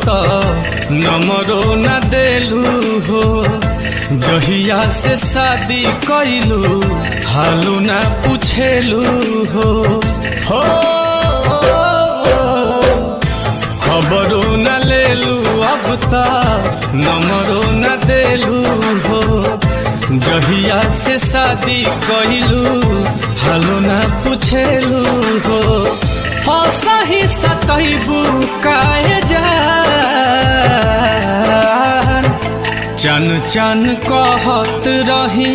तो नमरो न देलू हो। जहिया से शादी कैलू हालू न पूछेलू हो। खबरो न लेलू अब तो नमरो न देलू हो। जहिया से शादी कैलू हालू न पूछेलू हो। सही सतैबू काहे जान चन चन कहत रही।